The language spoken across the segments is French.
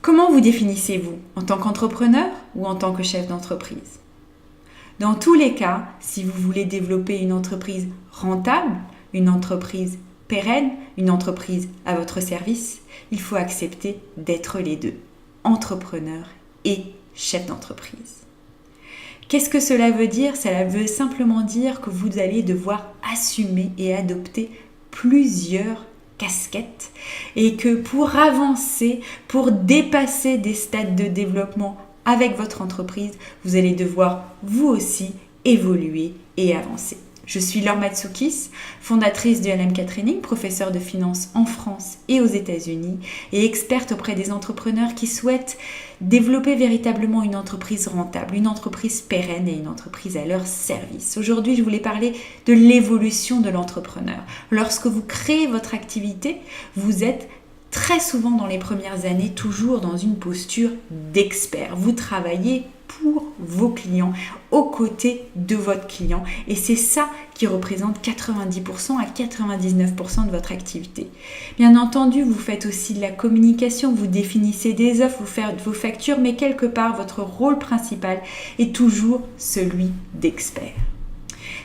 Comment vous définissez-vous? En tant qu'entrepreneur ou en tant que chef d'entreprise? Dans tous les cas, si vous voulez développer une entreprise rentable, une entreprise pérenne, une entreprise à votre service, il faut accepter d'être les deux, entrepreneur et chef d'entreprise. Qu'est-ce que cela veut dire? Cela veut simplement dire que vous allez devoir assumer et adopter plusieurs casquettes et que pour avancer, pour dépasser des stades de développement avec votre entreprise, vous allez devoir vous aussi évoluer et avancer. Je suis Laure Matsoukis, fondatrice du LMK Training, professeure de finance en France et aux États-Unis et experte auprès des entrepreneurs qui souhaitent développer véritablement une entreprise rentable, une entreprise pérenne et une entreprise à leur service. Aujourd'hui, je voulais parler de l'évolution de l'entrepreneur. Lorsque vous créez votre activité, vous êtes très souvent dans les premières années toujours dans une posture d'expert. Vous travaillez pour vos clients, aux côtés de votre client. Et c'est ça qui représente 90% à 99% de votre activité. Bien entendu, vous faites aussi de la communication, vous définissez des offres, vous faites vos factures, mais quelque part, votre rôle principal est toujours celui d'expert.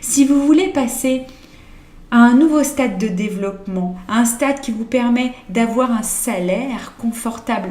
Si vous voulez passer à un nouveau stade de développement, à un stade qui vous permet d'avoir un salaire confortable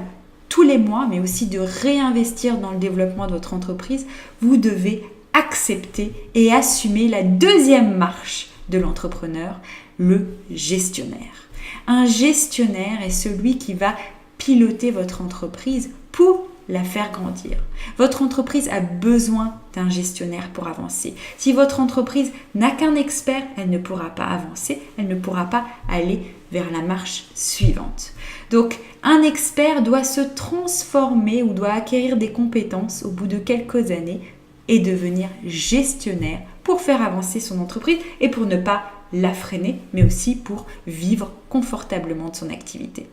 tous les mois, mais aussi de réinvestir dans le développement de votre entreprise, vous devez accepter et assumer la deuxième marche de l'entrepreneur, le gestionnaire. Un gestionnaire est celui qui va piloter votre entreprise pour la faire grandir. Votre entreprise a besoin d'un gestionnaire pour avancer. Si votre entreprise n'a qu'un expert, elle ne pourra pas avancer, elle ne pourra pas aller vers la marche suivante. Donc, un expert doit se transformer ou doit acquérir des compétences au bout de quelques années et devenir gestionnaire pour faire avancer son entreprise et pour ne pas la freiner, mais aussi pour vivre confortablement de son activité.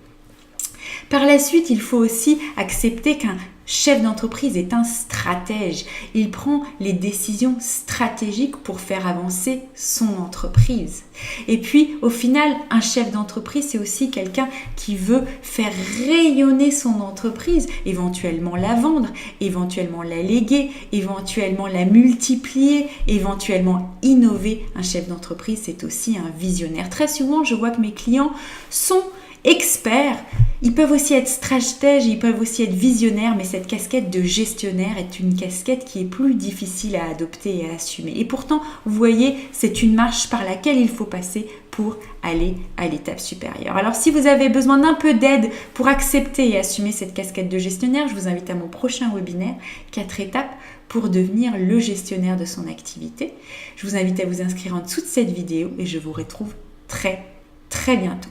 Par la suite, il faut aussi accepter qu'un chef d'entreprise est un stratège. Il prend les décisions stratégiques pour faire avancer son entreprise. Et puis, au final, un chef d'entreprise, c'est aussi quelqu'un qui veut faire rayonner son entreprise, éventuellement la vendre, éventuellement la léguer, éventuellement la multiplier, éventuellement innover. Un chef d'entreprise, c'est aussi un visionnaire. Très souvent, je vois que mes clients sont experts, ils peuvent aussi être stratèges, ils peuvent aussi être visionnaires, mais cette casquette de gestionnaire est une casquette qui est plus difficile à adopter et à assumer. Et pourtant, vous voyez, c'est une marche par laquelle il faut passer pour aller à l'étape supérieure. Alors, si vous avez besoin d'un peu d'aide pour accepter et assumer cette casquette de gestionnaire, je vous invite à mon prochain webinaire, 4 étapes pour devenir le gestionnaire de son activité. Je vous invite à vous inscrire en dessous de cette vidéo et je vous retrouve très bientôt.